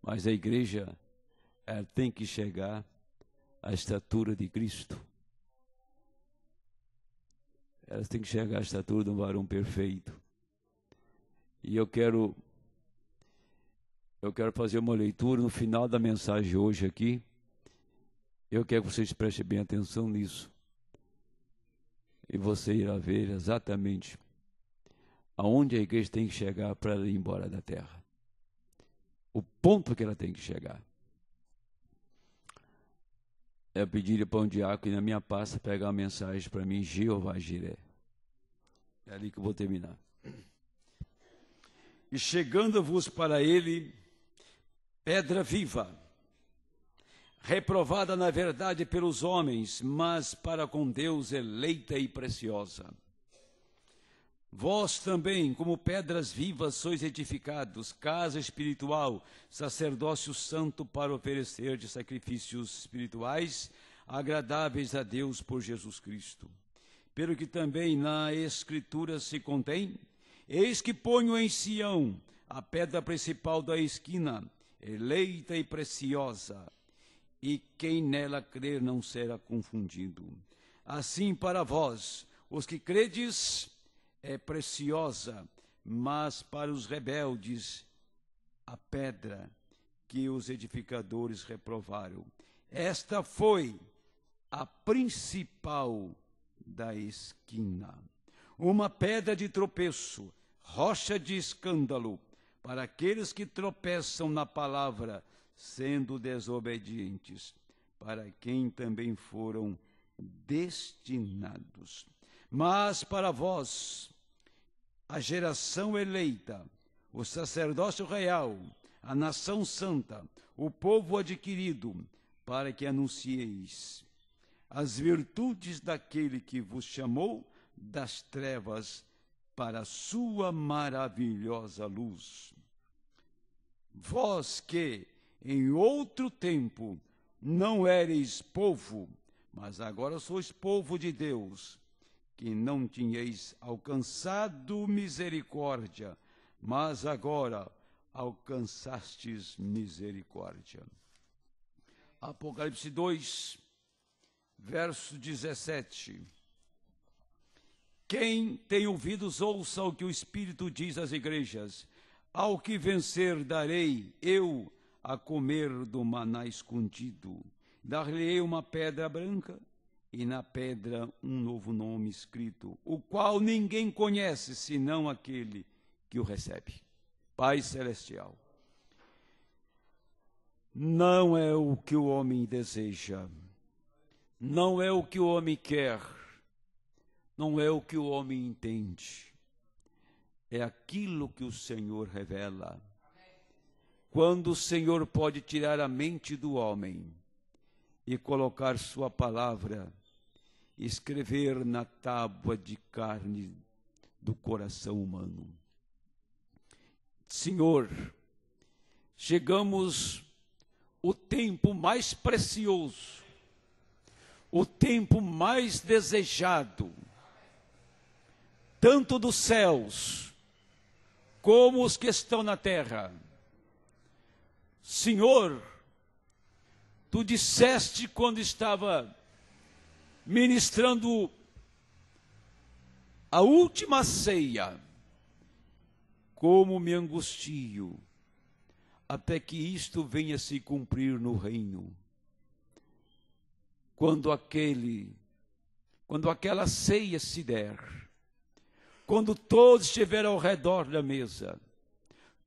Mas a igreja, ela tem que chegar à estatura de Cristo. Ela tem que chegar à estatura de um varão perfeito. E eu quero fazer uma leitura no final da mensagem hoje aqui. Eu quero que vocês prestem bem atenção nisso. E você irá ver exatamente aonde a igreja tem que chegar para ela ir embora da terra. O ponto que ela tem que chegar. Eu pedi para um diácono na minha pasta pegar uma mensagem para mim, Jeová Jiré. É ali que eu vou terminar. E chegando-vos para ele, pedra viva, reprovada na verdade pelos homens, mas para com Deus eleita e preciosa. Vós também, como pedras vivas, sois edificados, casa espiritual, sacerdócio santo para oferecer de sacrifícios espirituais, agradáveis a Deus por Jesus Cristo. Pelo que também na Escritura se contém, eis que ponho em Sião a pedra principal da esquina, eleita e preciosa, e quem nela crer não será confundido. Assim para vós, os que credes, é preciosa, mas para os rebeldes, a pedra que os edificadores reprovaram. Esta foi a principal da esquina. Uma pedra de tropeço, rocha de escândalo, para aqueles que tropeçam na palavra, sendo desobedientes, para quem também foram destinados. Mas para vós, a geração eleita, o sacerdócio real, a nação santa, o povo adquirido, para que anuncieis as virtudes daquele que vos chamou das trevas para a sua maravilhosa luz. Vós que, em outro tempo, não éreis povo, mas agora sois povo de Deus, que não tinhais alcançado misericórdia, mas agora alcançastes misericórdia. Apocalipse 2, verso 17. Quem tem ouvidos, ouça o que o Espírito diz às igrejas. Ao que vencer, darei eu a comer do maná escondido. Dar-lhe-ei uma pedra branca, e na pedra um novo nome escrito, o qual ninguém conhece, senão aquele que o recebe. Pai Celestial, não é o que o homem deseja, não é o que o homem quer, não é o que o homem entende, é aquilo que o Senhor revela. Quando o Senhor pode tirar a mente do homem e colocar sua palavra, escrever na tábua de carne do coração humano. Senhor, chegamos o tempo mais precioso, o tempo mais desejado, tanto dos céus como os que estão na terra. Senhor, tu disseste quando estava ministrando a última ceia, como me angustio, até que isto venha se cumprir no reino. Quando aquela ceia se der, quando todos estiverem ao redor da mesa,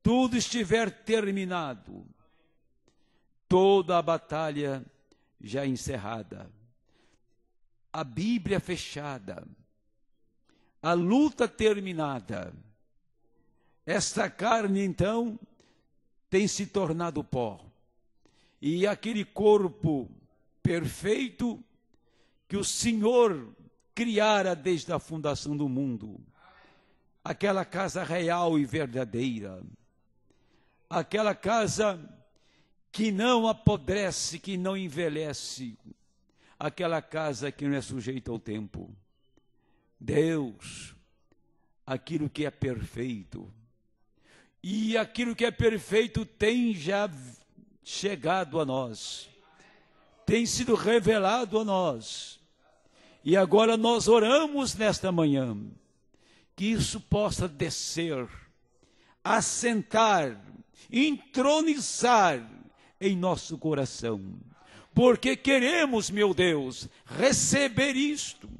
tudo estiver terminado, toda a batalha já encerrada, a Bíblia fechada, a luta terminada, esta carne então tem se tornado pó, e aquele corpo perfeito que o Senhor criara desde a fundação do mundo, aquela casa real e verdadeira, aquela casa que não apodrece, que não envelhece, aquela casa que não é sujeita ao tempo. Deus, aquilo que é perfeito, e aquilo que é perfeito tem já chegado a nós, tem sido revelado a nós. E agora nós oramos nesta manhã, que isso possa descer, assentar, entronizar em nosso coração. Porque queremos, meu Deus, receber isto.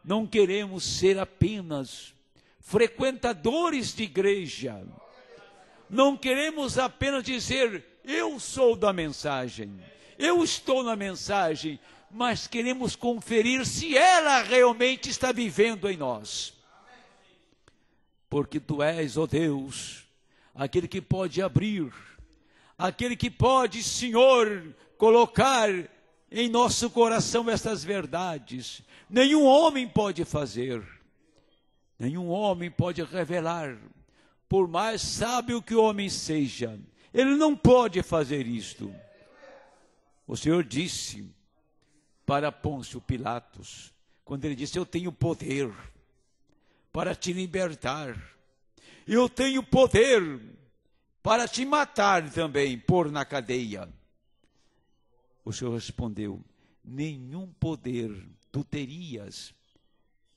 Não queremos ser apenas frequentadores de igreja. Não queremos apenas dizer, eu sou da mensagem, eu estou na mensagem, mas queremos conferir se ela realmente está vivendo em nós. Porque Tu és, ó Deus, aquele que pode abrir, aquele que pode, Senhor, colocar em nosso coração essas verdades. Nenhum homem pode fazer, nenhum homem pode revelar, por mais sábio que o homem seja, ele não pode fazer isto. O Senhor disse para Pôncio Pilatos, quando ele disse, eu tenho poder para te libertar, eu tenho poder para te matar também, pôr na cadeia. O Senhor respondeu, nenhum poder tu terias,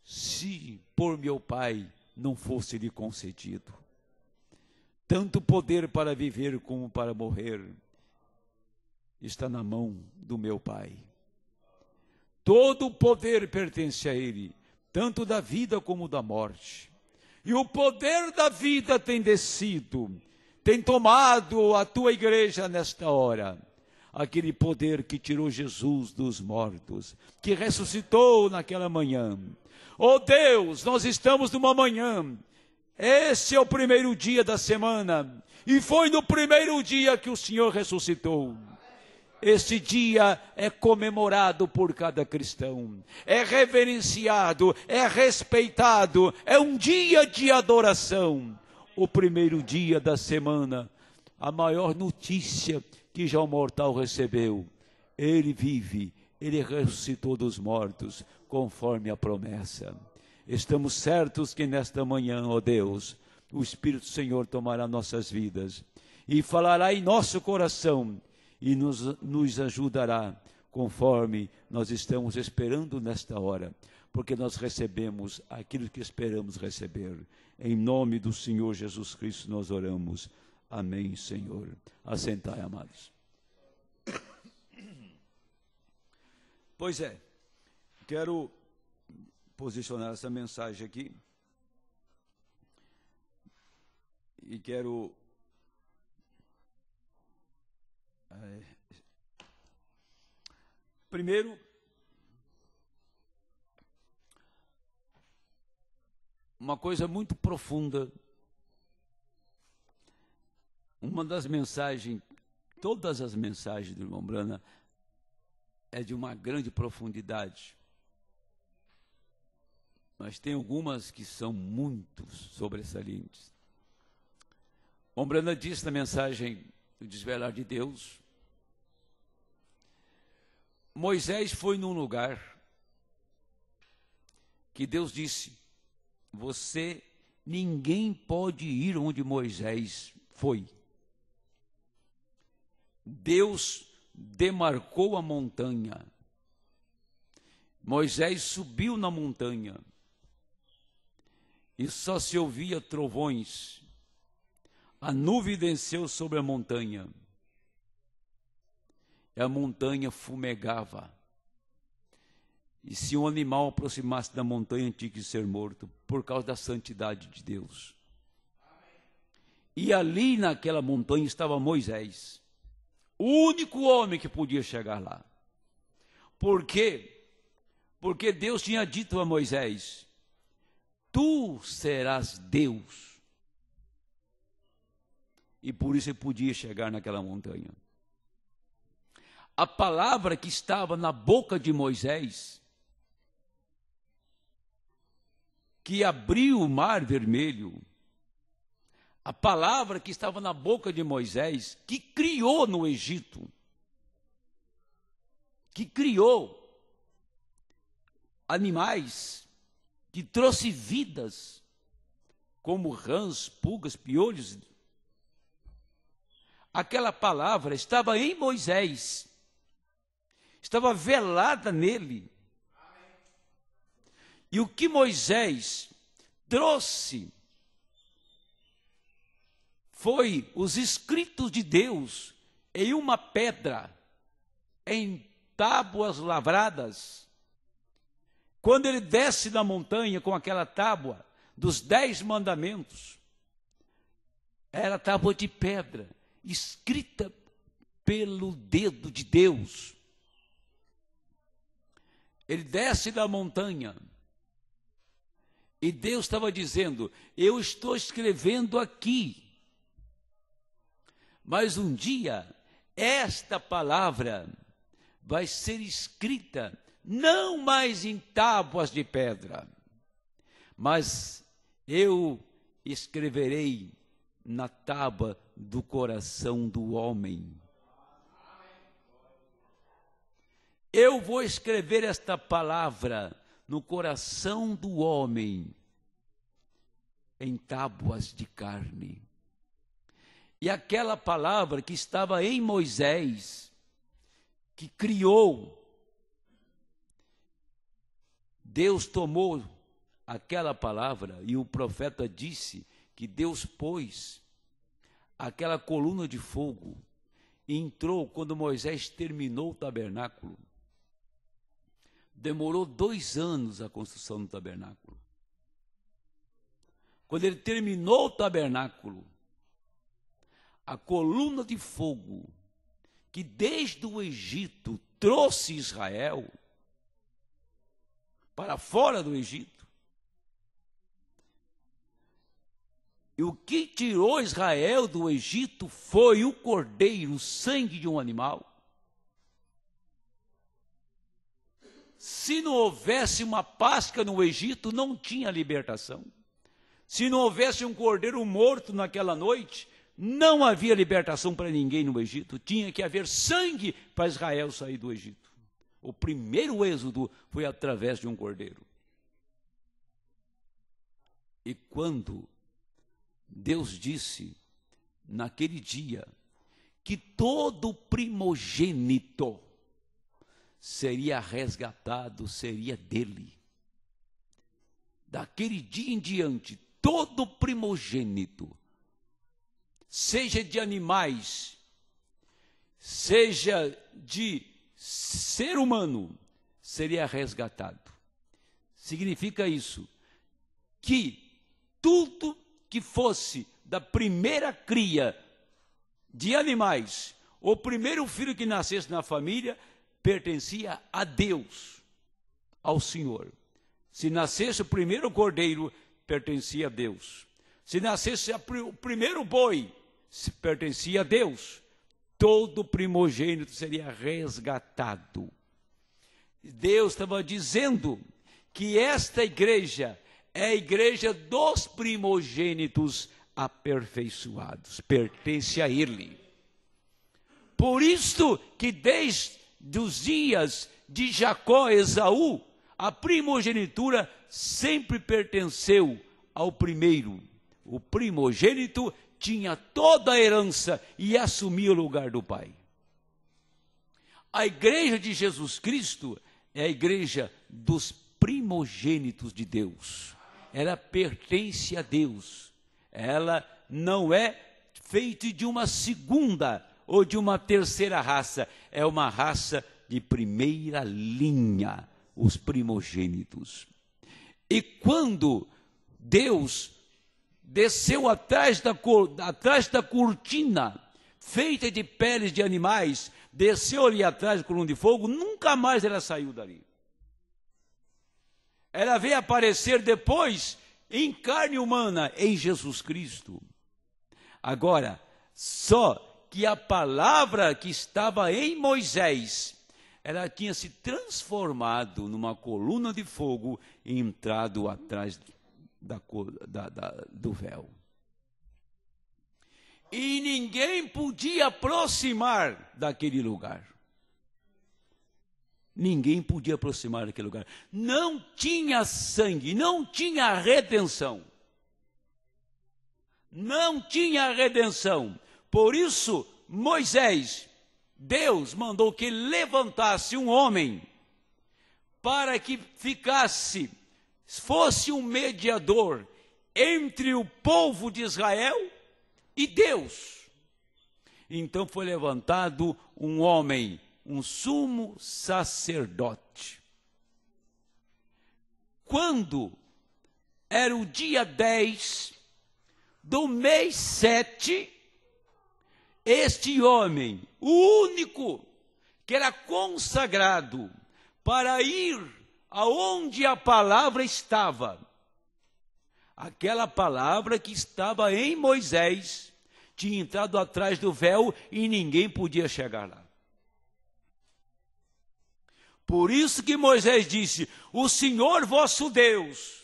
se por meu Pai não fosse lhe concedido. Tanto poder para viver como para morrer está na mão do meu Pai. Todo o poder pertence a Ele, tanto da vida como da morte. E o poder da vida tem descido, tem tomado a tua igreja nesta hora. Aquele poder que tirou Jesus dos mortos, que ressuscitou naquela manhã. Oh Deus, nós estamos numa manhã. Esse é o primeiro dia da semana, e foi no primeiro dia que o Senhor ressuscitou. Esse dia é comemorado por cada cristão, é reverenciado, é respeitado, é um dia de adoração. O primeiro dia da semana, a maior notícia que já o mortal recebeu, ele vive, ele ressuscitou dos mortos, conforme a promessa. Estamos certos que nesta manhã, ó Deus, o Espírito do Senhor tomará nossas vidas e falará em nosso coração e nos ajudará conforme nós estamos esperando nesta hora, porque nós recebemos aquilo que esperamos receber. Em nome do Senhor Jesus Cristo nós oramos. Amém, Senhor. Assentai, amados. Pois é, quero posicionar essa mensagem aqui e quero primeiro uma coisa muito profunda, uma das mensagens, todas as mensagens do irmão Brana é de uma grande profundidade. Mas tem algumas que são muito sobressalentes. O Brana disse na mensagem do Desvelar de Deus, Moisés foi num lugar que Deus disse, ninguém pode ir onde Moisés foi. Deus demarcou a montanha. Moisés subiu na montanha e só se ouvia trovões. A nuvem desceu sobre a montanha e a montanha fumegava. E se um animal aproximasse da montanha, tinha que ser morto, por causa da santidade de Deus. E ali naquela montanha estava Moisés, o único homem que podia chegar lá. Por quê? Porque Deus tinha dito a Moisés, tu serás Deus. E por isso ele podia chegar naquela montanha. A palavra que estava na boca de Moisés, que abriu o mar vermelho, a palavra que estava na boca de Moisés, que criou no Egito, que criou animais, que trouxe vidas, como rãs, pulgas, piolhos. aquela palavra estava em Moisés, estava velada nele. E o que Moisés trouxe foi os escritos de Deus em uma pedra, em tábuas lavradas. Quando ele desce da montanha com aquela tábua dos 10 mandamentos, era tábua de pedra, escrita pelo dedo de Deus. Ele desce da montanha e Deus estava dizendo: eu estou escrevendo aqui, mas um dia esta palavra vai ser escrita não mais em tábuas de pedra, mas eu escreverei na tábua do coração do homem. Eu vou escrever esta palavra no coração do homem, em tábuas de carne. E aquela palavra que estava em Moisés, que criou, Deus tomou aquela palavra e o profeta disse que Deus pôs aquela coluna de fogo e entrou quando Moisés terminou o tabernáculo. Demorou 2 anos a construção do tabernáculo. Quando ele terminou o tabernáculo, a coluna de fogo que desde o Egito trouxe Israel para fora do Egito, e o que tirou Israel do Egito foi o cordeiro, o sangue de um animal. Se não houvesse uma Páscoa no Egito, não tinha libertação. Se não houvesse um cordeiro morto naquela noite, não havia libertação para ninguém no Egito. Tinha que haver sangue para Israel sair do Egito. O primeiro êxodo foi através de um cordeiro. E quando Deus disse, naquele dia, que todo primogênito seria resgatado, seria dele. Daquele dia em diante, todo primogênito, seja de animais, seja de ser humano, seria resgatado. Significa isso, que tudo que fosse da primeira cria de animais, o primeiro filho que nascesse na família, pertencia a Deus, ao Senhor. Se nascesse o primeiro cordeiro, pertencia a Deus. Se nascesse o primeiro boi, pertencia a Deus. Todo primogênito seria resgatado. Deus estava dizendo que esta igreja é a igreja dos primogênitos aperfeiçoados, pertence a Ele. Por isso que desde os dias de Jacó e Esaú, a primogenitura sempre pertenceu ao primeiro. O primogênito tinha toda a herança e assumia o lugar do pai. A igreja de Jesus Cristo é a igreja dos primogênitos de Deus. Ela pertence a Deus. Ela não é feita de uma segunda ou de uma terceira raça. É uma raça de primeira linha, os primogênitos. E quando Deus desceu atrás da cortina, feita de peles de animais, desceu ali atrás do coluna de fogo, nunca mais ela saiu dali. Ela veio aparecer depois em carne humana, em Jesus Cristo. Agora, só que a palavra que estava em Moisés, ela tinha se transformado numa coluna de fogo e entrado atrás do véu. E ninguém podia aproximar daquele lugar. Ninguém podia aproximar daquele lugar. Não tinha sangue, não tinha redenção. Não tinha redenção. Por isso, Moisés, Deus mandou que ele levantasse um homem para que fosse um mediador entre o povo de Israel e Deus. Então foi levantado um homem, um sumo sacerdote. Quando era o dia 10 do mês 7, este homem, o único que era consagrado para ir aonde a palavra estava, aquela palavra que estava em Moisés, tinha entrado atrás do véu e ninguém podia chegar lá. Por isso que Moisés disse: o Senhor vosso Deus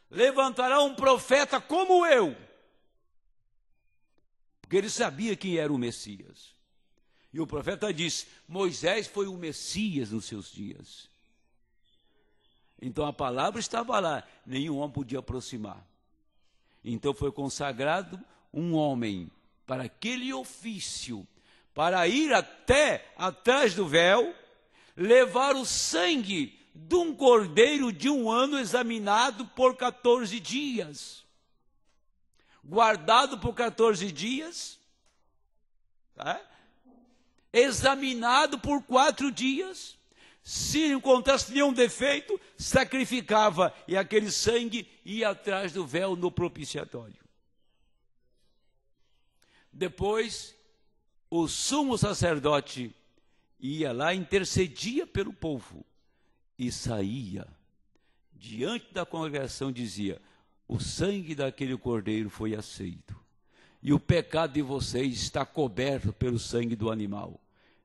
levantará um profeta como eu. Porque ele sabia quem era o Messias. E o profeta disse: Moisés foi o Messias nos seus dias. Então a palavra estava lá, nenhum homem podia aproximar. Então foi consagrado um homem para aquele ofício, para ir até atrás do véu, levar o sangue de um cordeiro de 1 ano examinado por 14 dias. Guardado por 14 dias, tá? Examinado por 4 dias, se encontrasse nenhum defeito, sacrificava, e aquele sangue ia atrás do véu no propiciatório. Depois, o sumo sacerdote ia lá, intercedia pelo povo, e saía, diante da congregação, dizia: o sangue daquele cordeiro foi aceito, e o pecado de vocês está coberto pelo sangue do animal.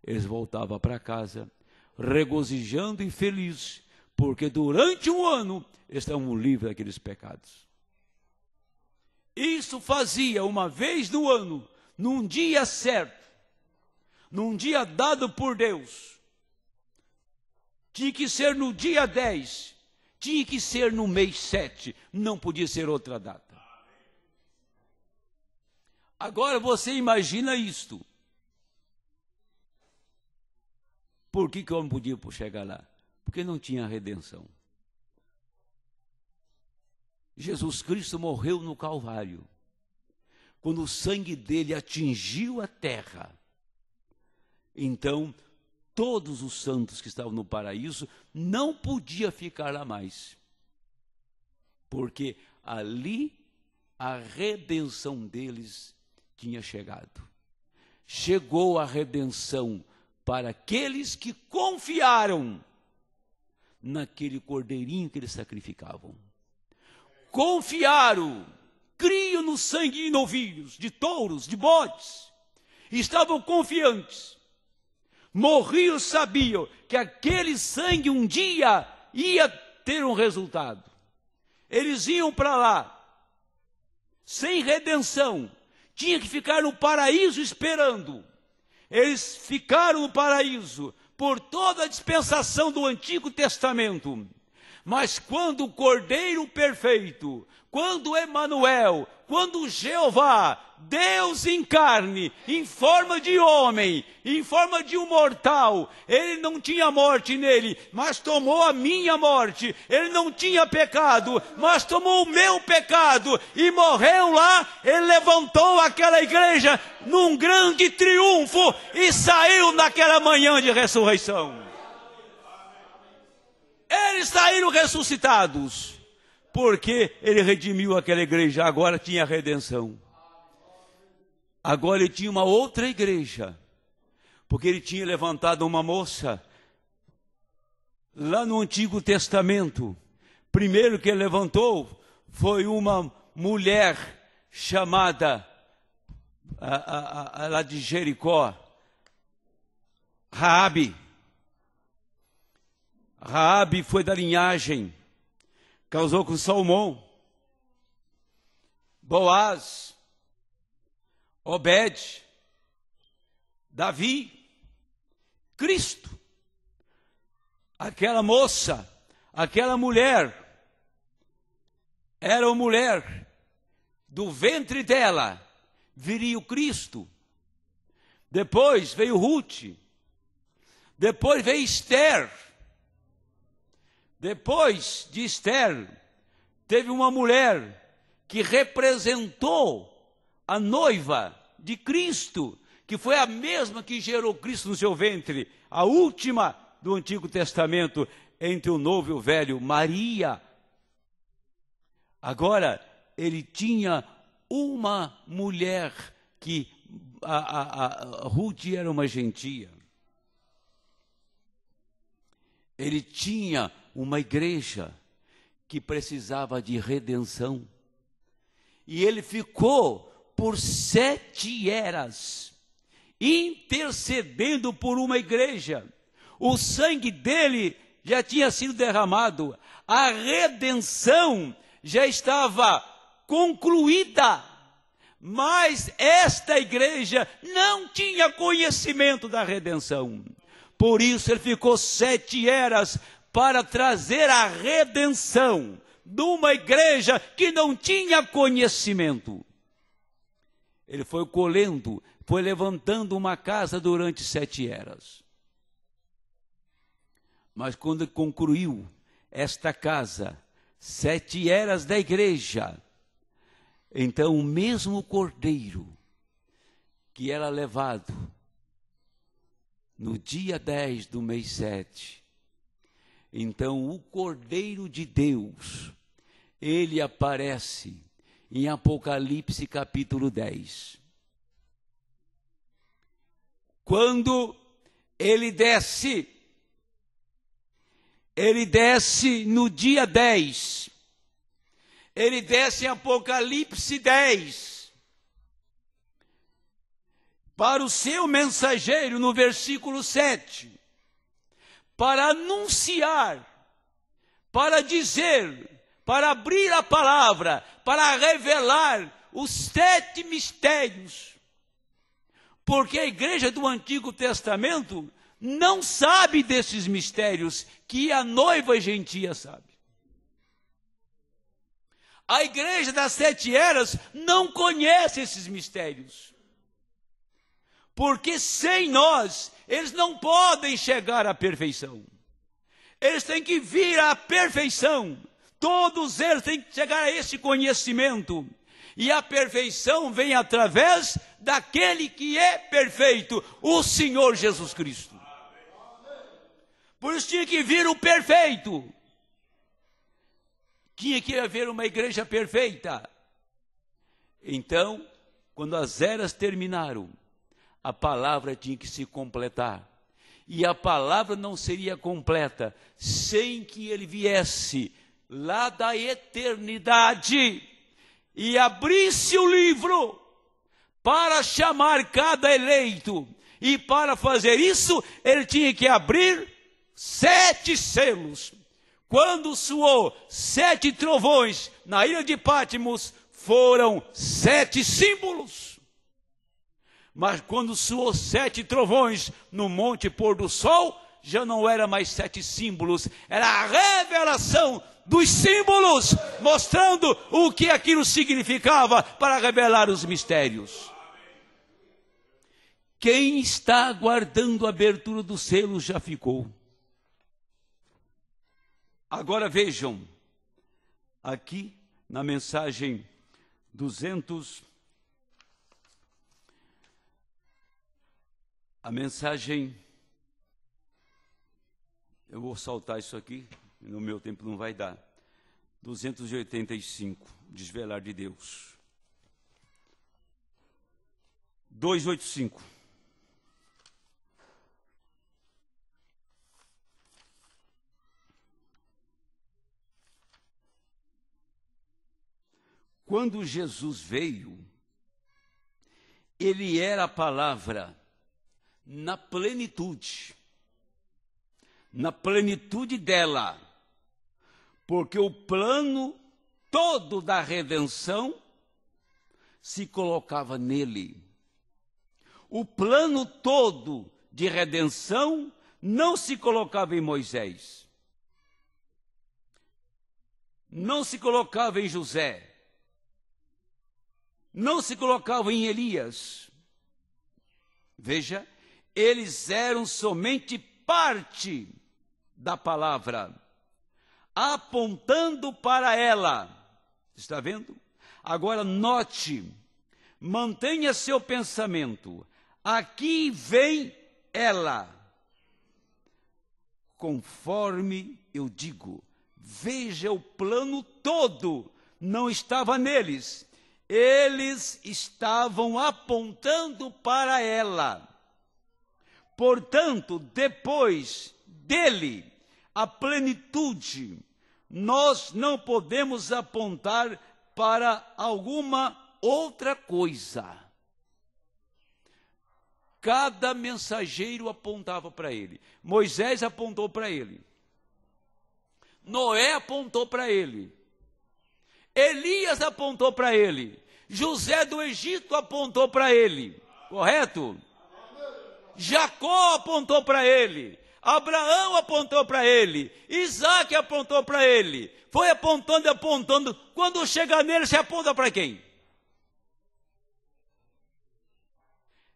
Eles voltavam para casa, regozijando e felizes, porque durante 1 ano estavam livres daqueles pecados. Isso fazia uma vez no ano, num dia certo, num dia dado por Deus. Tinha que ser no dia 10, tinha que ser no mês 7, não podia ser outra data. Agora você imagina isto. Por que o homem podia chegar lá? Porque não tinha redenção. Jesus Cristo morreu no Calvário. Quando o sangue dele atingiu a terra, então todos os santos que estavam no paraíso não podiam ficar lá mais, porque ali a redenção deles tinha chegado. Chegou a redenção para aqueles que confiaram naquele cordeirinho que eles sacrificavam. Confiaram, criam no sangue de novilhos, de touros, de bodes, estavam confiantes. Morriam, sabiam que aquele sangue um dia ia ter um resultado. Eles iam para lá, sem redenção, tinha que ficar no paraíso esperando. Eles ficaram no paraíso por toda a dispensação do Antigo Testamento. Mas quando o Cordeiro Perfeito, quando Emanuel, quando Jeová, Deus em carne, em forma de homem, em forma de um mortal, ele não tinha morte nele, mas tomou a minha morte. Ele não tinha pecado, mas tomou o meu pecado e morreu lá. Ele levantou aquela igreja num grande triunfo e saiu naquela manhã de ressurreição. Eles saíram ressuscitados, porque ele redimiu aquela igreja, agora tinha redenção. Agora ele tinha uma outra igreja, porque ele tinha levantado uma moça, lá no Antigo Testamento. Primeiro que ele levantou foi uma mulher chamada, lá de Jericó, Raabe. Raabe foi da linhagem, casou com Salmão, Boaz, Obed, Davi, Cristo. Aquela moça, aquela mulher, era uma mulher, do ventre dela viria o Cristo, Depois veio Ruth. Depois veio Esther. Depois de Esther, teve uma mulher que representou a noiva de Cristo, que foi a mesma que gerou Cristo no seu ventre, a última do Antigo Testamento, entre o Novo e o Velho, Maria. Agora, ele tinha uma mulher que, a Ruth era uma gentia. Ele tinha uma igreja que precisava de redenção. E ele ficou por 7 eras intercedendo por uma igreja. O sangue dele já tinha sido derramado. A redenção já estava concluída. Mas esta igreja não tinha conhecimento da redenção. Por isso ele ficou 7 eras para trazer a redenção de uma igreja que não tinha conhecimento. Ele foi colhendo, foi levantando uma casa durante 7 eras. Mas quando ele concluiu esta casa, 7 eras da igreja, então o mesmo cordeiro que era levado no dia 10 do mês 7, então o Cordeiro de Deus, ele aparece em Apocalipse capítulo 10. Quando ele desce no dia 10, ele desce em Apocalipse 10, para o seu mensageiro no versículo 7, para anunciar, para dizer, para abrir a palavra, para revelar os 7 mistérios. Porque a igreja do Antigo Testamento não sabe desses mistérios que a noiva gentia sabe. A igreja das 7 eras não conhece esses mistérios. Porque sem nós, eles não podem chegar à perfeição. Eles têm que vir à perfeição. Todos eles têm que chegar a esse conhecimento. E a perfeição vem através daquele que é perfeito, o Senhor Jesus Cristo. Por isso tinha que vir o perfeito. Tinha que haver uma igreja perfeita. Então, quando as eras terminaram, a palavra tinha que se completar. E a palavra não seria completa sem que ele viesse lá da eternidade e abrisse o livro para chamar cada eleito. E para fazer isso, ele tinha que abrir 7 selos. Quando soou 7 trovões na ilha de Patmos, foram 7 símbolos. Mas quando soou 7 trovões no Monte Pôr do Sol, já não era mais 7 símbolos, era a revelação dos símbolos, mostrando o que aquilo significava para revelar os mistérios. Quem está aguardando a abertura dos selos já ficou. Agora vejam, aqui na mensagem 200, a mensagem, eu vou saltar isso aqui, no meu tempo não vai dar, 285, desvelar de Deus. 285. Quando Jesus veio, ele era a palavra na plenitude dela, porque o plano todo da redenção se colocava nele. O plano todo de redenção não se colocava em Moisés, não se colocava em José, não se colocava em Elias, Veja, eles eram somente parte da palavra, apontando para ela. Está vendo? Agora note, mantenha seu pensamento. Aqui vem ela. Conforme eu digo, veja o plano todo, não estava neles. Eles estavam apontando para ela. Portanto, depois dele, a plenitude, nós não podemos apontar para alguma outra coisa. Cada mensageiro apontava para ele. Moisés apontou para ele. Noé apontou para ele. Elias apontou para ele. José do Egito apontou para ele. Correto? Jacó apontou para ele. Abraão apontou para ele. Isaac apontou para ele. Foi apontando e apontando. Quando chega nele, se aponta para quem?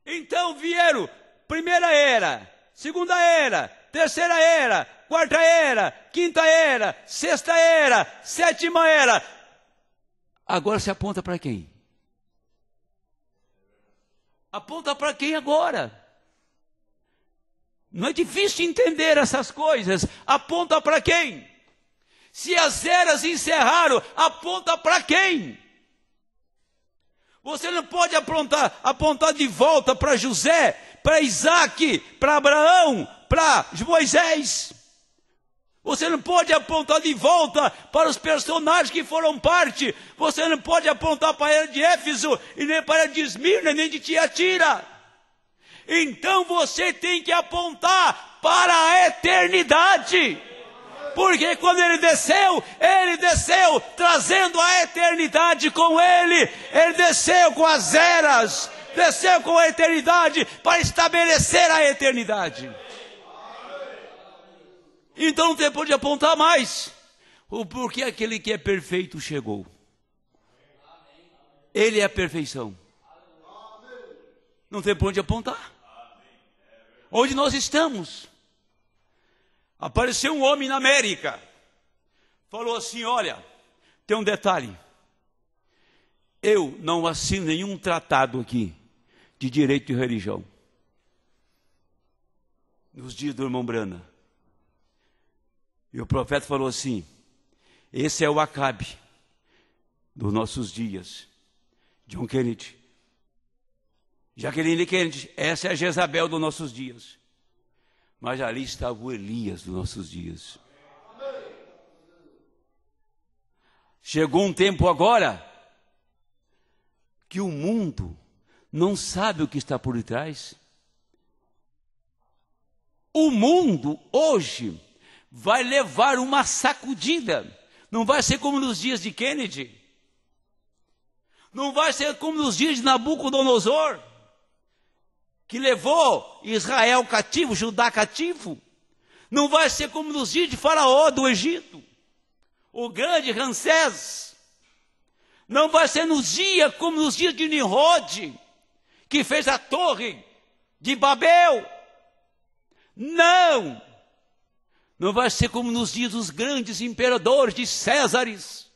Então vieram primeira era, segunda era, terceira era, quarta era, quinta era, sexta era, sétima era. Agora se aponta para quem? Aponta para quem agora? Não é difícil entender essas coisas. Aponta para quem? Se as eras encerraram, aponta para quem? Você não pode apontar de volta para José, para Isaac, para Abraão, para Moisés. Você não pode apontar de volta para os personagens que foram parte. Você não pode apontar para a era de Éfeso, e nem para a era de Esmirna, nem de Tiatira. Então você tem que apontar para a eternidade. Porque quando ele desceu trazendo a eternidade com ele. Ele desceu com as eras, desceu com a eternidade para estabelecer a eternidade. Então não tem por onde apontar mais. Porque aquele que é perfeito chegou. Ele é a perfeição. Não tem por onde apontar. Onde nós estamos? Apareceu um homem na América, falou assim: olha, tem um detalhe, eu não assino nenhum tratado aqui de direito de religião, nos dias do irmão Brana. E o profeta falou assim: esse é o Acabe dos nossos dias, John Kennedy. Jacqueline Kennedy, essa é a Jezabel dos nossos dias. Mas ali estava o Elias dos nossos dias. Chegou um tempo agora que o mundo não sabe o que está por detrás. O mundo hoje vai levar uma sacudida. Não vai ser como nos dias de Kennedy. Não vai ser como nos dias de Nabucodonosor, que levou Israel cativo, Judá cativo. Não vai ser como nos dias de Faraó do Egito, o grande Ramsés. Não vai ser como nos dias de Nimrod, que fez a torre de Babel. Não vai ser como nos dias dos grandes imperadores de Césares.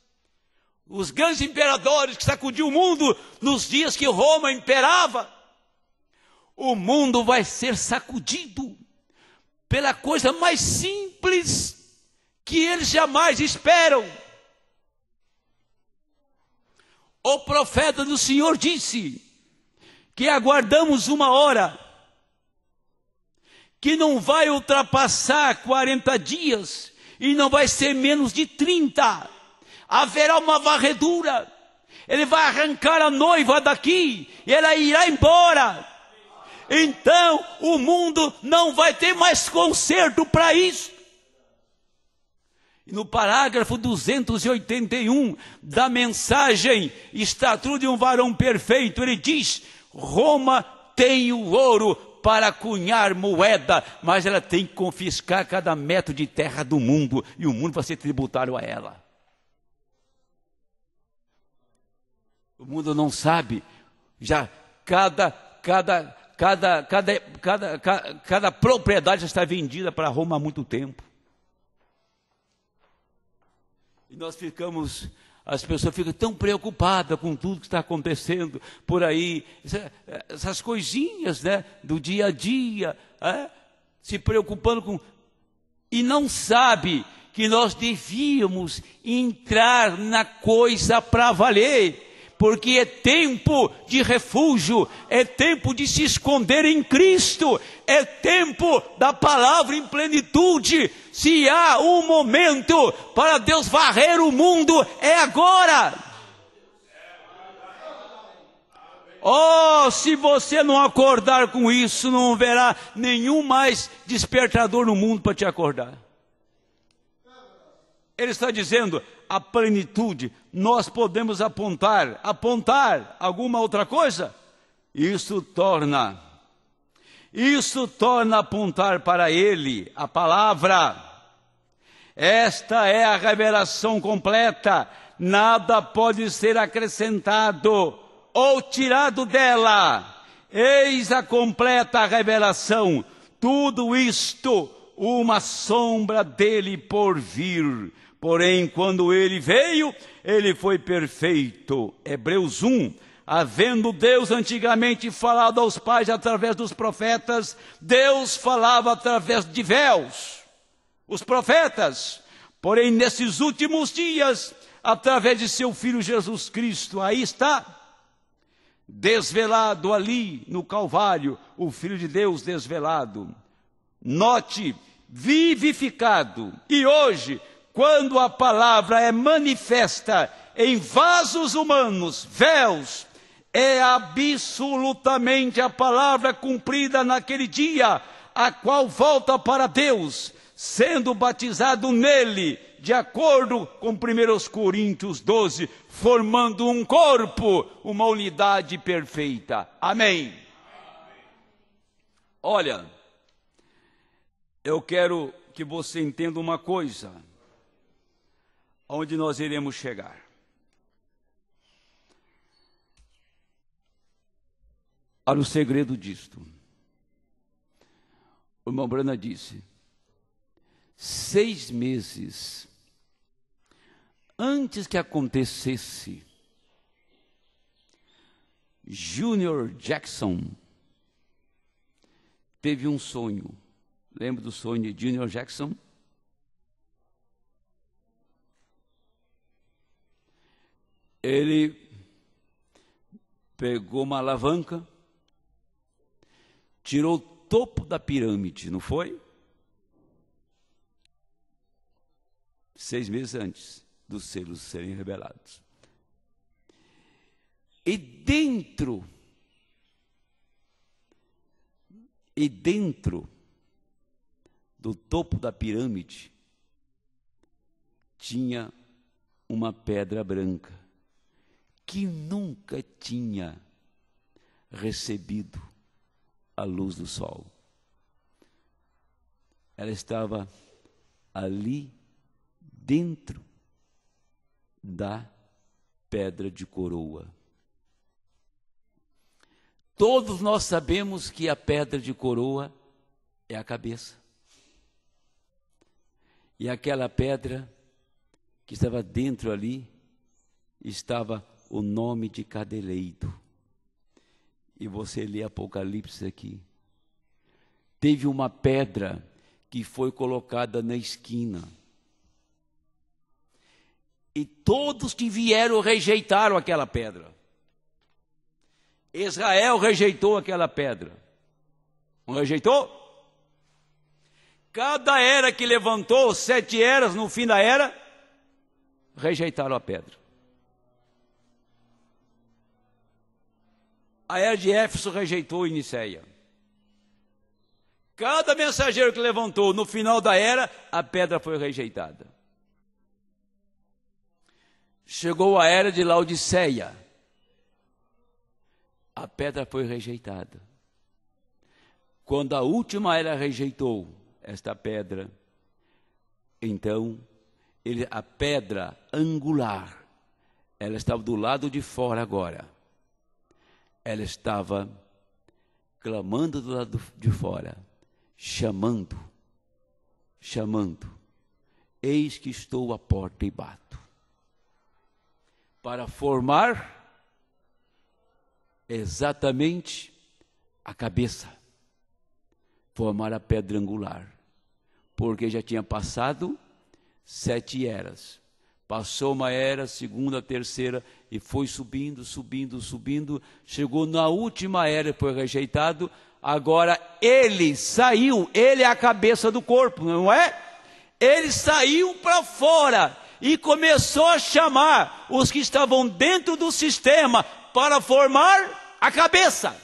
Os grandes imperadores que sacudiu o mundo nos dias que Roma imperava. O mundo vai ser sacudido pela coisa mais simples que eles jamais esperam. O profeta do Senhor disse que aguardamos uma hora que não vai ultrapassar 40 dias e não vai ser menos de 30. Haverá uma varredura. Ele vai arrancar a noiva daqui e ela irá embora. Então o mundo não vai ter mais conserto para isso. E no parágrafo 281 da mensagem Estatuto de um Varão Perfeito, ele diz: Roma tem o ouro para cunhar moeda, mas ela tem que confiscar cada metro de terra do mundo, e o mundo vai ser tributário a ela. O mundo não sabe, já cada cada propriedade já está vendida para Roma há muito tempo. E as pessoas ficam tão preocupadas com tudo que está acontecendo por aí, essas coisinhas, né, do dia a dia, se preocupando com... E não sabe que nós devíamos entrar na coisa para valer, porque é tempo de refúgio, é tempo de se esconder em Cristo, é tempo da palavra em plenitude. Se há um momento para Deus varrer o mundo, é agora. Oh, se você não acordar com isso, não haverá nenhum mais despertador no mundo para te acordar. Ele está dizendo, a plenitude, nós podemos apontar alguma outra coisa? Isso torna apontar para Ele, a palavra. Esta é a revelação completa, nada pode ser acrescentado ou tirado dela. Eis a completa revelação, tudo isto, uma sombra dele por vir. Porém, quando ele veio, ele foi perfeito. Hebreus 1, havendo Deus antigamente falado aos pais através dos profetas, Deus falava através de véus, os profetas. Porém, nesses últimos dias, através de seu Filho Jesus Cristo, aí está, desvelado ali no Calvário, o Filho de Deus desvelado. Note, vivificado. E hoje, quando a palavra é manifesta em vasos humanos, véus, é absolutamente a palavra cumprida naquele dia, a qual volta para Deus, sendo batizado nele, de acordo com 1 Coríntios 12, formando um corpo, uma unidade perfeita. Amém. Olha, eu quero que você entenda uma coisa. Onde nós iremos chegar? Olha o segredo disto. O irmão Brana disse, 6 meses antes que acontecesse, Junior Jackson teve um sonho. Lembra do sonho de Junior Jackson? Ele pegou uma alavanca, tirou o topo da pirâmide, não foi? 6 meses antes dos selos serem revelados. E dentro do topo da pirâmide tinha uma pedra branca que nunca tinha recebido a luz do sol. Ela estava ali dentro da pedra de coroa. Todos nós sabemos que a pedra de coroa é a cabeça. E aquela pedra que estava dentro ali, estava o nome de cada eleito. E você lê Apocalipse aqui. Teve uma pedra que foi colocada na esquina. E todos que vieram rejeitaram aquela pedra. Israel rejeitou aquela pedra. Não rejeitou? Cada era que levantou, 7 eras no fim da era, rejeitaram a pedra. A era de Éfeso rejeitou em Niceia. Cada mensageiro que levantou no final da era, a pedra foi rejeitada. Chegou a era de Laodiceia. A pedra foi rejeitada. Quando a última era rejeitou esta pedra, então a pedra angular, ela estava do lado de fora agora. Ela estava clamando do lado de fora, chamando, eis que estou à porta e bato, para formar exatamente a cabeça, formar a pedra angular, porque já tinha passado 7 eras. Passou uma era, segunda, terceira, e foi subindo, chegou na última era, foi rejeitado. Agora ele saiu, ele é a cabeça do corpo, não é? Ele saiu para fora e começou a chamar os que estavam dentro do sistema para formar a cabeça.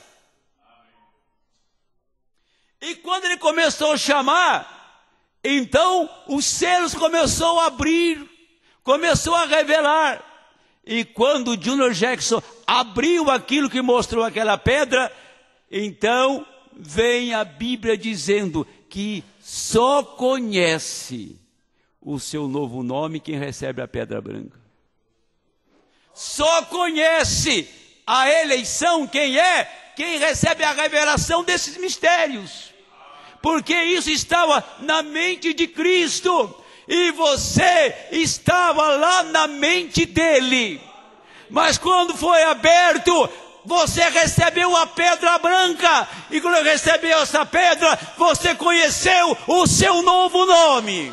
E quando ele começou a chamar, então os selos começou a abrir, começou a revelar. E quando Junior Jackson abriu aquilo que mostrou aquela pedra, então vem a Bíblia dizendo que só conhece o seu novo nome quem recebe a pedra branca. Só conhece a eleição quem é, quem recebe a revelação desses mistérios. Porque isso estava na mente de Cristo. E você estava lá na mente dele. Mas quando foi aberto, você recebeu a pedra branca. E quando recebeu essa pedra, você conheceu o seu novo nome.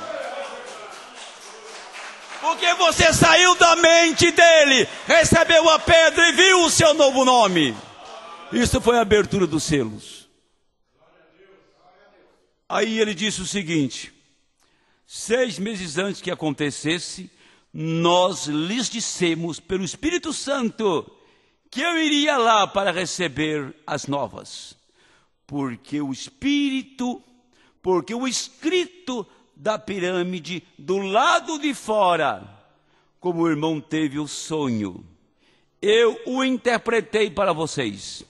Porque você saiu da mente dele, recebeu a pedra e viu o seu novo nome. Isso foi a abertura dos selos. Aí ele disse o seguinte: 6 meses antes que acontecesse, nós lhes dissemos pelo Espírito Santo que eu iria lá para receber as novas, porque o escrito da pirâmide do lado de fora, como o irmão teve o sonho, eu o interpretei para vocês.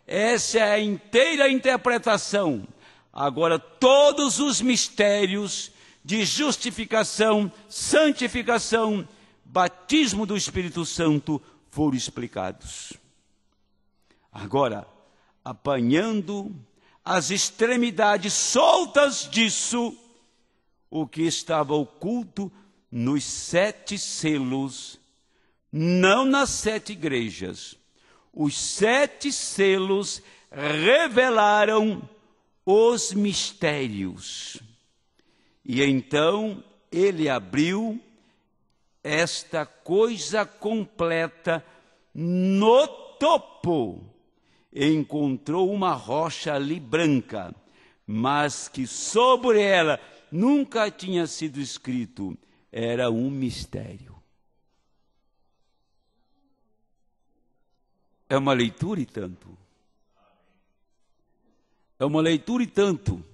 Essa é a inteira interpretação. Agora todos os mistérios de justificação, santificação, batismo do Espírito Santo foram explicados. Agora, apanhando as extremidades soltas disso, o que estava oculto nos 7 selos, não nas 7 igrejas, os 7 selos revelaram os mistérios. E então ele abriu esta coisa completa no topo. Encontrou uma rocha ali branca, mas que sobre ela nunca tinha sido escrito. Era um mistério. É uma leitura e tanto. É uma leitura e tanto.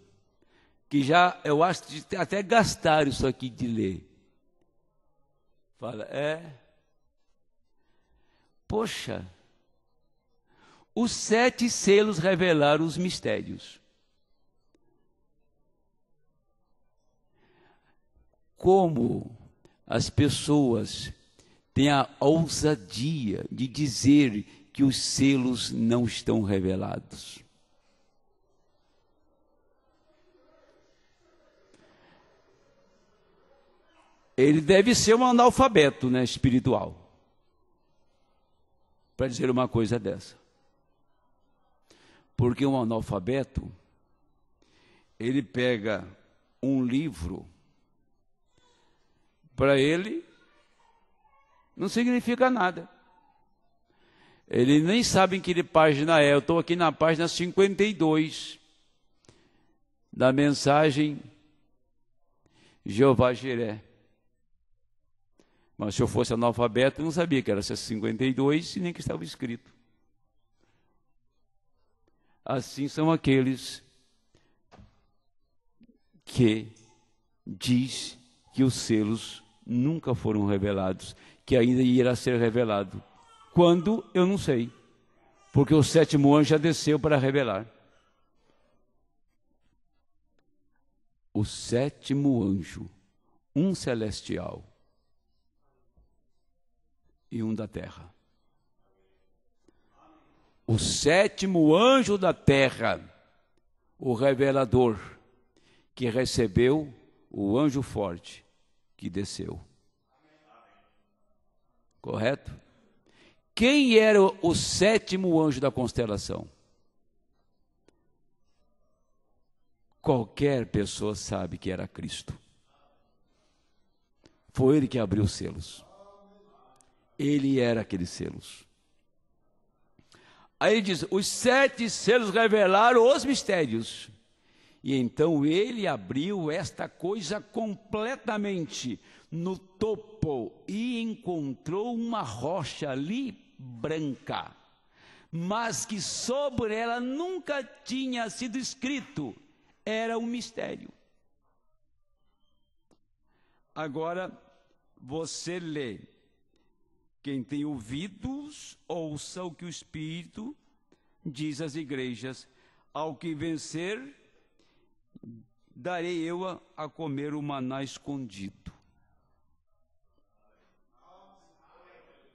Que já, eu acho que até gastaram isso aqui de ler. Fala, poxa, os 7 selos revelaram os mistérios. Como as pessoas têm a ousadia de dizer que os selos não estão revelados. Ele deve ser um analfabeto, né, espiritual, para dizer uma coisa dessa. Porque um analfabeto, ele pega um livro, para ele não significa nada. Ele nem sabe em que página é. Eu estou aqui na página 52 da mensagem Jeová Jiré. Mas se eu fosse analfabeto, eu não sabia que era 52 e nem que estava escrito. Assim são aqueles que diz que os selos nunca foram revelados, que ainda irá ser revelado. Quando? Eu não sei, porque o 7º anjo já desceu para revelar. O 7º anjo, um celestial e um da terra. o sétimo anjo da terra, o revelador, que recebeu o anjo forte que desceu. Correto? Quem era o sétimo anjo da constelação? Qualquer pessoa sabe que era Cristo. Foi ele que abriu os selos. Ele era aqueles selos. Aí ele diz, os 7 selos revelaram os mistérios. E então ele abriu esta coisa completamente no topo e encontrou uma rocha ali branca, mas que sobre ela nunca tinha sido escrito. Era um mistério. Agora, você lê. Quem tem ouvidos, ouça o que o Espírito diz às igrejas. Ao que vencer, darei eu a comer o maná escondido.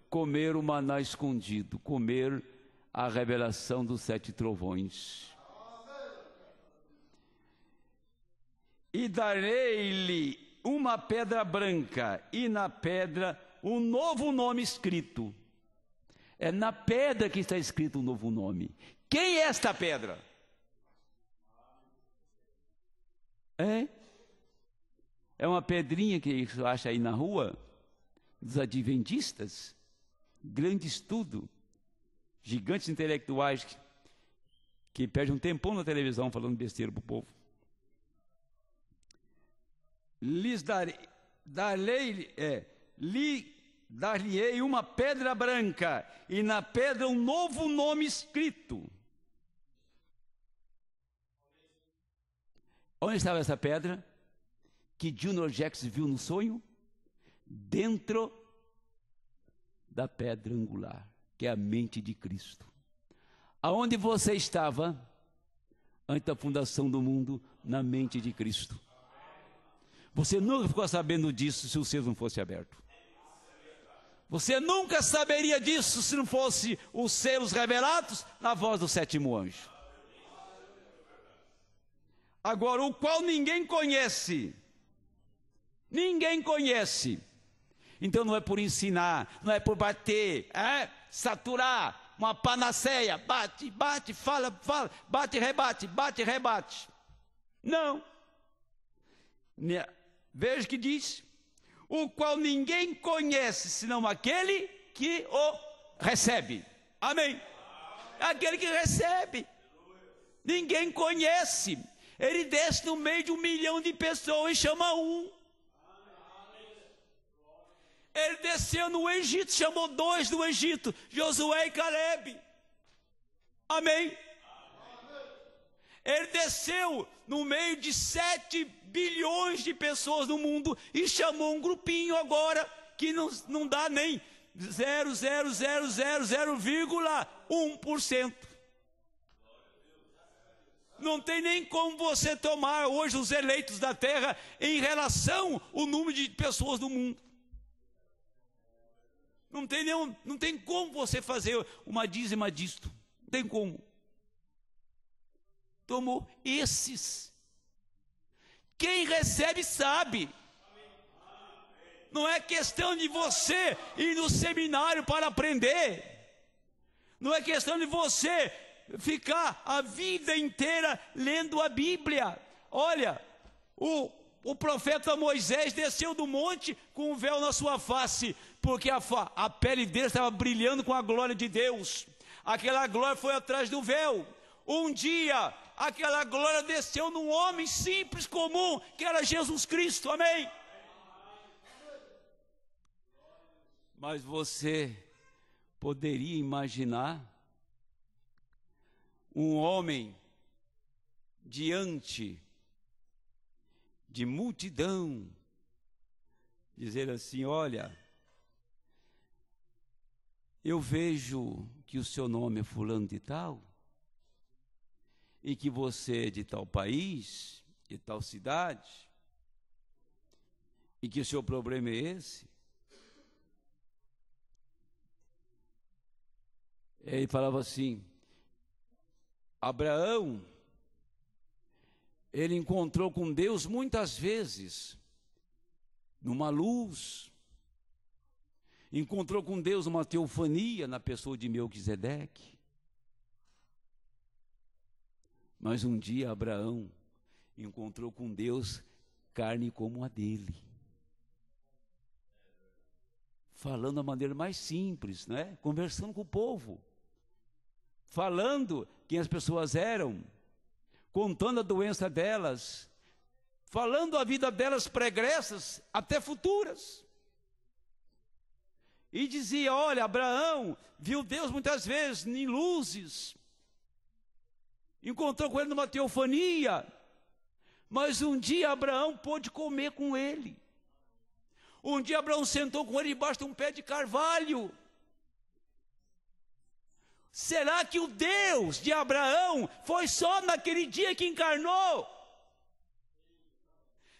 Comer o maná escondido, comer a revelação dos 7 trovões. E darei-lhe uma pedra branca, e na pedra um novo nome escrito. É na pedra que está escrito um novo nome. Quem é esta pedra? É uma pedrinha que você acha aí na rua, dos adventistas, grande estudo, gigantes intelectuais que perdem um tempão na televisão falando besteira para o povo. Lhe dar-lhe-ei uma pedra branca, e na pedra um novo nome escrito. Onde estava essa pedra? Que Junior Jackson viu no sonho? Dentro da pedra angular, que é a mente de Cristo. Aonde você estava, antes da fundação do mundo? Na mente de Cristo. Você nunca ficou sabendo disso se o selo não fosse aberto. Você nunca saberia disso se não fosse os selos revelados na voz do 7º anjo. Agora, o qual ninguém conhece. Ninguém conhece. Então não é por ensinar, não é por bater, saturar, uma panaceia, bate, fala, bate, rebate. Não. Veja que diz, o qual ninguém conhece, senão aquele que o recebe. Amém? Aquele que recebe. Ninguém conhece. Ele desce no meio de 1 milhão de pessoas e chama um. Ele desceu no Egito, chamou 2 do Egito, Josué e Caleb. Amém? Ele desceu no meio de 7 bilhões de pessoas no mundo e chamou um grupinho agora que não dá nem 0,1%. Não tem nem como você tomar hoje os eleitos da terra em relação ao número de pessoas do mundo. Não tem como você fazer uma dízima disto. Não tem como. Tomou esses. Quem recebe sabe. Não é questão de você ir no seminário para aprender. Não é questão de você ficar a vida inteira lendo a Bíblia. Olha, o profeta Moisés desceu do monte com um véu na sua face, porque a pele dele estava brilhando com a glória de Deus. Aquela glória foi atrás do véu. Um dia, aquela glória desceu num homem simples, comum, que era Jesus Cristo. Amém? Mas você poderia imaginar um homem diante de multidão dizer assim: olha, eu vejo que o seu nome é fulano de tal, e que você é de tal país, de tal cidade, e que o seu problema é esse. Ele falava assim: Abraão, ele encontrou com Deus muitas vezes, numa luz, encontrou com Deus uma teofania na pessoa de Melquisedeque. Mas um dia Abraão encontrou com Deus carne como a dele. Falando da maneira mais simples, né? Conversando com o povo. Falando quem as pessoas eram. Contando a doença delas. Falando a vida delas pregressas, até futuras. E dizia, olha, Abraão viu Deus muitas vezes em luzes. Encontrou com ele numa teofania. Mas um dia Abraão pôde comer com ele. Um dia Abraão sentou com ele debaixo de um pé de carvalho. Será que o Deus de Abraão foi só naquele dia que encarnou?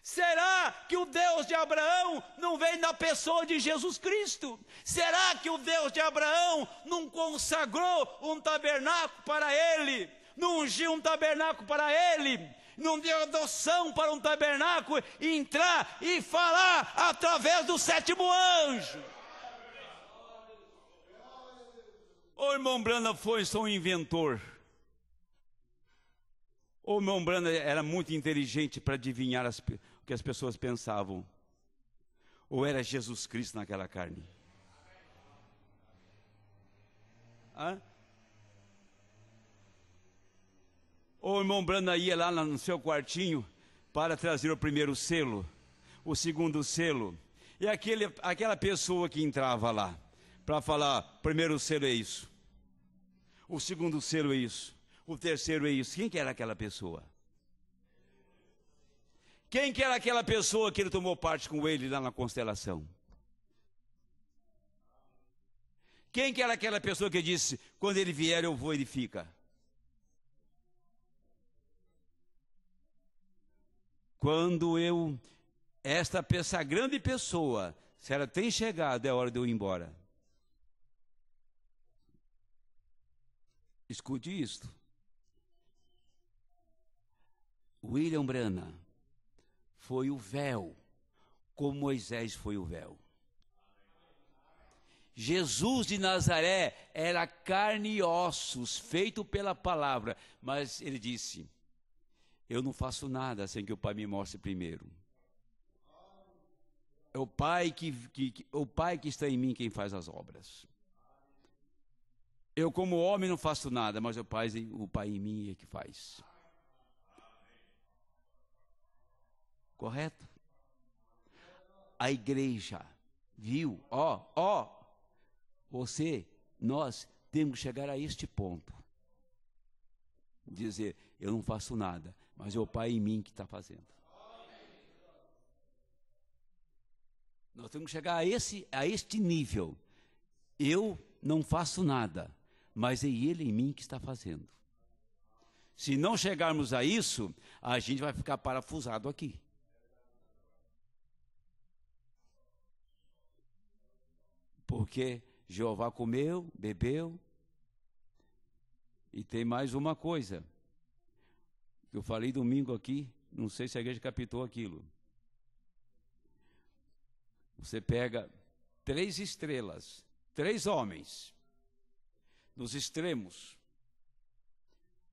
Será que o Deus de Abraão não veio na pessoa de Jesus Cristo? Será que o Deus de Abraão não consagrou um tabernáculo para ele? Não ungiu um tabernáculo para ele? Não deu adoção para um tabernáculo entrar e falar através do sétimo anjo? O irmão Branham foi só um inventor. O irmão Branham era muito inteligente para adivinhar o que as pessoas pensavam. Ou era Jesus Cristo naquela carne? O irmão Branham ia lá no seu quartinho para trazer o primeiro selo, o segundo selo. E aquela pessoa que entrava lá para falar, primeiro selo é isso, o segundo selo é isso, o terceiro é isso. Quem que era aquela pessoa? Quem que era aquela pessoa que ele tomou parte com ele lá na constelação? Quem que era aquela pessoa que disse, quando ele vier eu vou, ele fica? Quando essa grande pessoa, se ela tem chegado, é hora de eu ir embora. Escute isto. William Branham foi o véu, como Moisés foi o véu. Jesus de Nazaré era carne e ossos, feito pela palavra, mas ele disse, eu não faço nada sem que o Pai me mostre primeiro. É o Pai que está em mim quem faz as obras. Eu como homem não faço nada, mas o Pai em mim é que faz. Correto? A igreja, viu? Nós temos que chegar a este ponto. Dizer, eu não faço nada, mas é o Pai em mim que está fazendo. Nós temos que chegar a este nível. Eu não faço nada, mas é Ele em mim que está fazendo. Se não chegarmos a isso, a gente vai ficar parafusado aqui. Porque Jeová comeu, bebeu. E tem mais uma coisa. Que eu falei domingo aqui, não sei se a igreja captou aquilo. Você pega 3 estrelas, 3 homens, nos extremos.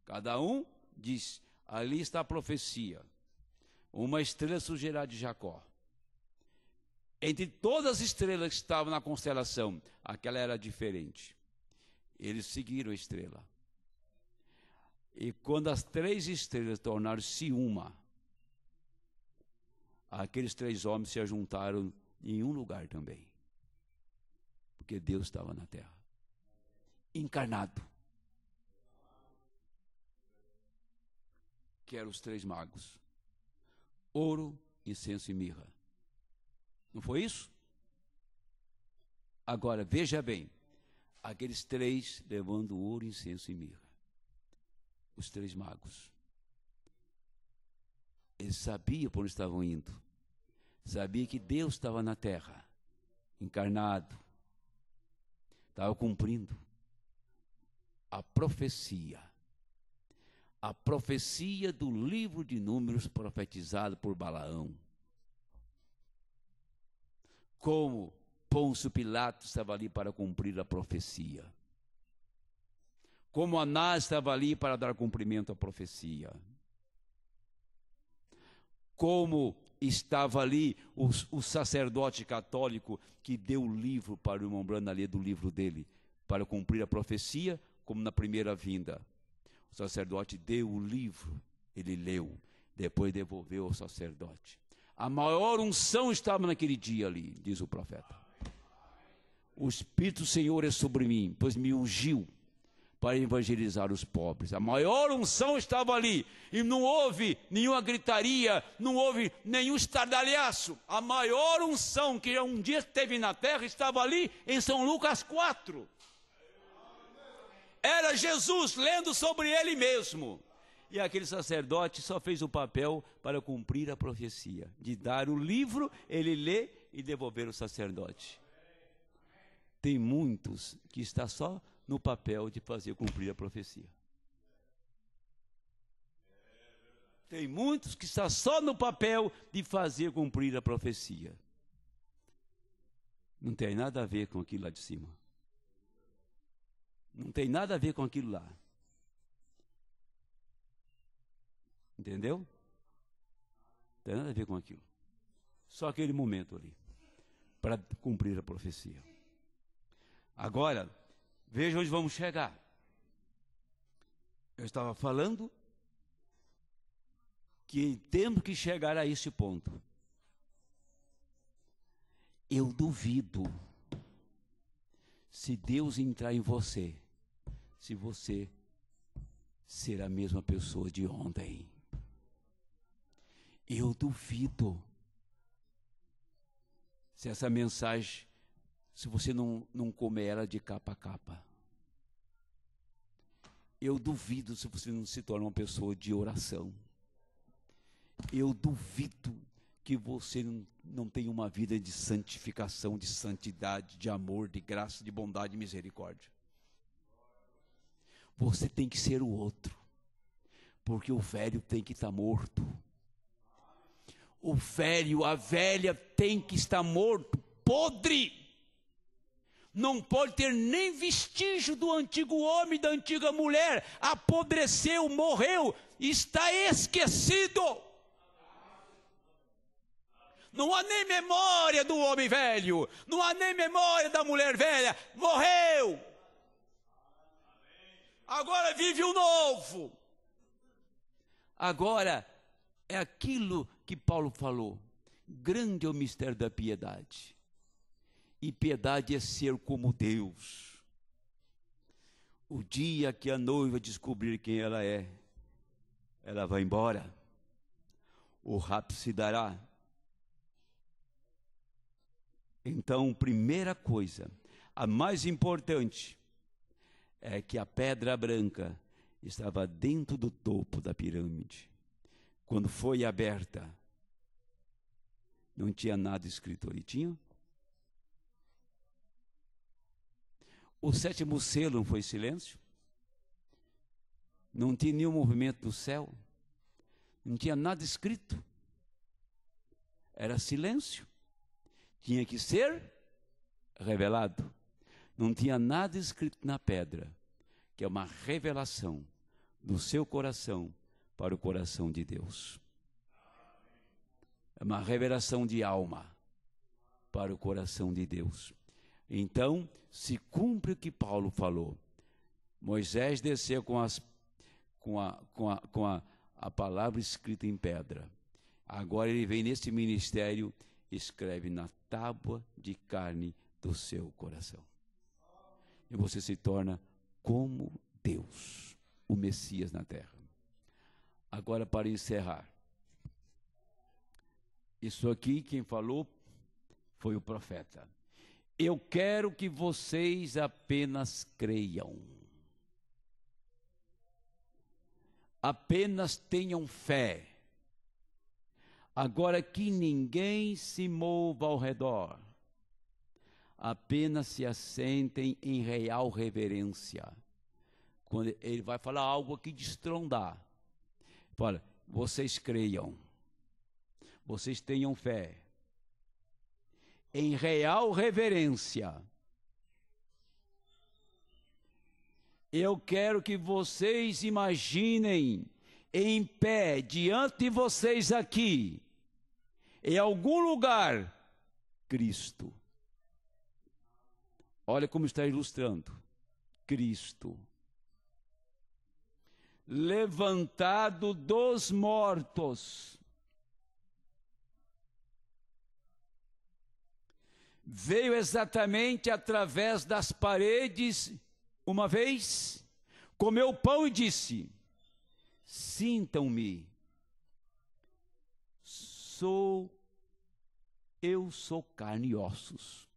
Cada um diz, ali está a profecia. Uma estrela surgirá de Jacó. Entre todas as estrelas que estavam na constelação, aquela era diferente. Eles seguiram a estrela. E quando as 3 estrelas tornaram-se uma, aqueles 3 homens se ajuntaram em um lugar também. Porque Deus estava na terra. Encarnado. Que eram os 3 magos. Ouro, incenso e mirra. Não foi isso? Agora, veja bem. Aqueles 3 levando ouro, incenso e mirra. Os 3 magos. Eles sabiam para onde estavam indo. Sabia que Deus estava na terra, encarnado. Estava cumprindo a profecia. a profecia do livro de Números profetizado por Balaão. Como Pôncio Pilatos estava ali para cumprir a profecia. Como Anás estava ali para dar cumprimento à profecia. Como estava ali o sacerdote católico que deu o livro para o irmão Branham ler do livro dele, para cumprir a profecia, como na primeira vinda. O sacerdote deu o livro, ele leu, depois devolveu ao sacerdote. A maior unção estava naquele dia ali, diz o profeta. O Espírito do Senhor é sobre mim, pois me ungiu para evangelizar os pobres. A maior unção estava ali, e não houve nenhuma gritaria, não houve nenhum estardalhaço. A maior unção que um dia teve na terra estava ali em São Lucas 4. Era Jesus lendo sobre ele mesmo. E aquele sacerdote só fez o papel para cumprir a profecia, de dar o livro, ele lê e devolver ao sacerdote. Tem muitos que está só no papel de fazer cumprir a profecia. Tem muitos que estão só no papel de fazer cumprir a profecia. Não tem nada a ver com aquilo lá de cima. Não tem nada a ver com aquilo lá. Entendeu? Não tem nada a ver com aquilo. Só aquele momento ali, para cumprir a profecia. Agora, veja onde vamos chegar. Eu estava falando que temos que chegar a esse ponto. Eu duvido se Deus entrar em você, se você ser a mesma pessoa de ontem. Eu duvido se essa mensagem, se você não comer ela de capa a capa. Eu duvido se você não se torna uma pessoa de oração. Eu duvido que você não tenha uma vida de santificação, de santidade, de amor, de graça, de bondade e misericórdia. Você tem que ser o outro, porque o velho tem que estar morto. O velho, a velha tem que estar morto, podre. Não pode ter nem vestígio do antigo homem, da antiga mulher. Apodreceu, morreu, está esquecido. Não há nem memória do homem velho, não há nem memória da mulher velha. Morreu. Agora vive o novo. Agora é aquilo que Paulo falou. Grande é o mistério da piedade. E piedade é ser como Deus. O dia que a noiva descobrir quem ela é, ela vai embora. O rapto se dará. Então, primeira coisa, a mais importante, é que a pedra branca estava dentro do topo da pirâmide. Quando foi aberta, não tinha nada escrito ali, tinha? O sétimo selo não foi silêncio? Não tinha nenhum movimento do céu? Não tinha nada escrito? Era silêncio. Tinha que ser revelado. Não tinha nada escrito na pedra, que é uma revelação do seu coração para o coração de Deus. É uma revelação de alma para o coração de Deus. Então, se cumpre o que Paulo falou. Moisés desceu com a palavra escrita em pedra. Agora ele vem nesse ministério, escreve na tábua de carne do seu coração. E você se torna como Deus, o Messias na terra. Agora, para encerrar, isso aqui quem falou foi o profeta. Eu quero que vocês apenas creiam. Apenas tenham fé. Agora que ninguém se mova ao redor. Apenas se assentem em real reverência. Quando ele vai falar algo aqui de estrondar. Fala, vocês creiam, vocês tenham fé, em real reverência. Eu quero que vocês imaginem em pé, diante de vocês aqui, em algum lugar, Cristo. Olha como está ilustrando. Cristo. Levantado dos mortos. Veio exatamente através das paredes, uma vez, comeu pão e disse: sintam-me, eu sou carne e ossos.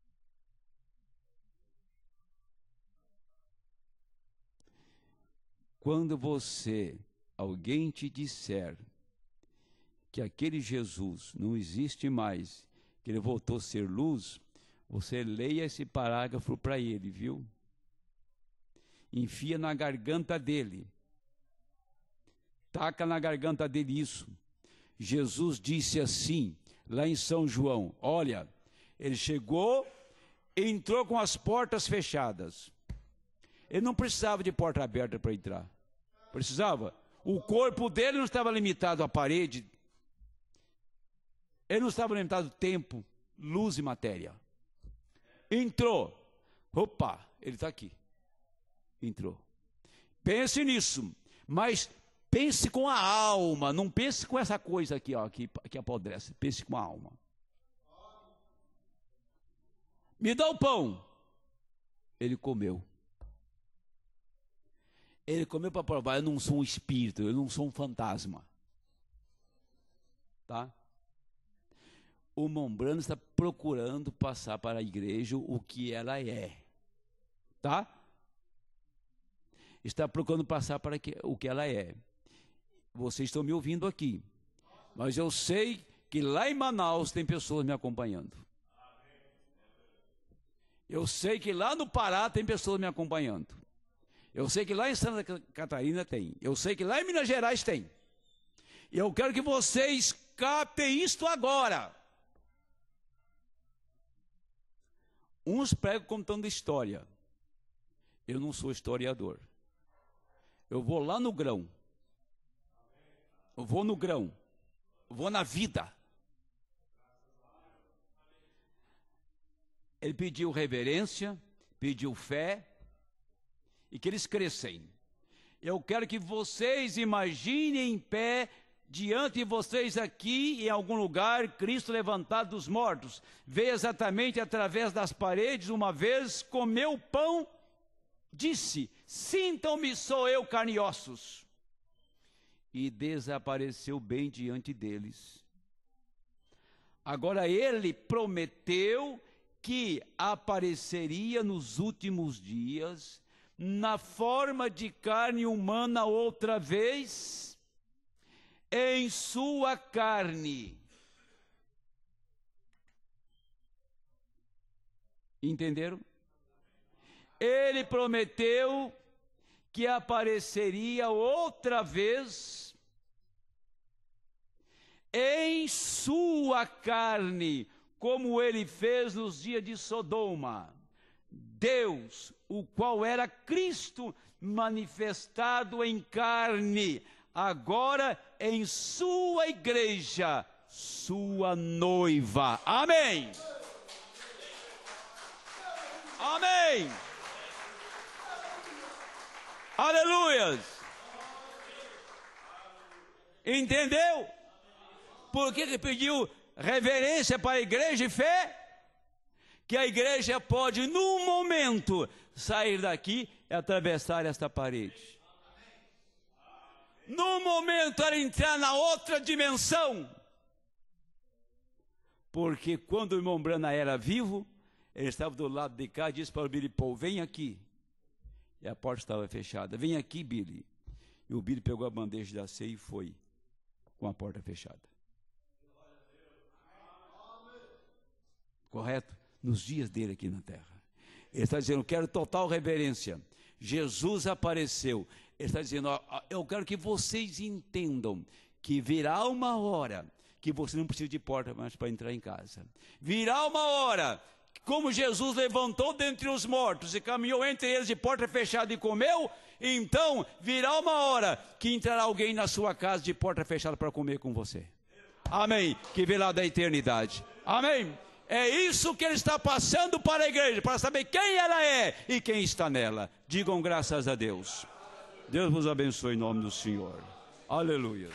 Quando alguém te disser que aquele Jesus não existe mais, que ele voltou a ser luz, você leia esse parágrafo para ele, viu? Enfia na garganta dele. Taca na garganta dele isso. Jesus disse assim, lá em São João, olha, ele chegou, entrou com as portas fechadas. Ele não precisava de porta aberta para entrar. Precisava? O corpo dele não estava limitado à parede. Ele não estava limitado ao tempo, luz e matéria. Entrou. Opa, ele está aqui. Entrou. Pense nisso, mas pense com a alma, não pense com essa coisa aqui, ó, que apodrece. Pense com a alma. Me dá o pão. Ele comeu. Ele comeu para provar, eu não sou um espírito, eu não sou um fantasma. Tá? O Mombrano está procurando passar para a igreja o que ela é. Tá? Está procurando passar para o que ela é. Vocês estão me ouvindo aqui. Mas eu sei que lá em Manaus tem pessoas me acompanhando. Eu sei que lá no Pará tem pessoas me acompanhando. Eu sei que lá em Santa Catarina tem. Eu sei que lá em Minas Gerais tem. E eu quero que vocês captem isto agora. Uns pregam contando história. Eu não sou historiador. Eu vou lá no grão. Eu vou no grão. Eu vou na vida. Ele pediu reverência, pediu fé, e que eles crescem. Eu quero que vocês imaginem em pé, diante de vocês aqui, em algum lugar, Cristo levantado dos mortos. Veio exatamente através das paredes, uma vez, comeu pão, disse, sintam-me, sou eu, carne e ossos. E desapareceu bem diante deles. Agora ele prometeu que apareceria nos últimos dias, na forma de carne humana outra vez, em sua carne. Entenderam? Ele prometeu que apareceria outra vez em sua carne, como ele fez nos dias de Sodoma. Deus, o qual era Cristo manifestado em carne, agora em sua igreja, sua noiva. Amém. Amém. Aleluias. Entendeu? Por que ele pediu reverência para a igreja e fé? Que a igreja pode, num momento, sair daqui e atravessar esta parede. Num momento, ela entrar na outra dimensão. Porque quando o irmão Brana era vivo, ele estava do lado de cá e disse para o Billy Paul, vem aqui. E a porta estava fechada. Vem aqui, Billy. E o Billy pegou a bandeja da ceia e foi, com a porta fechada. Correto? Nos dias dele aqui na terra. Ele está dizendo, quero total reverência. Jesus apareceu Ele está dizendo, ó, eu quero que vocês entendam que virá uma hora que você não precisa de porta mais para entrar em casa. Virá uma hora, como Jesus levantou dentre os mortos e caminhou entre eles de porta fechada e comeu, então virá uma hora que entrará alguém na sua casa de porta fechada para comer com você. Amém. Que virá da eternidade. Amém. É isso que ele está passando para a igreja, para saber quem ela é e quem está nela. Digam graças a Deus. Deus vos abençoe em nome do Senhor. Aleluia.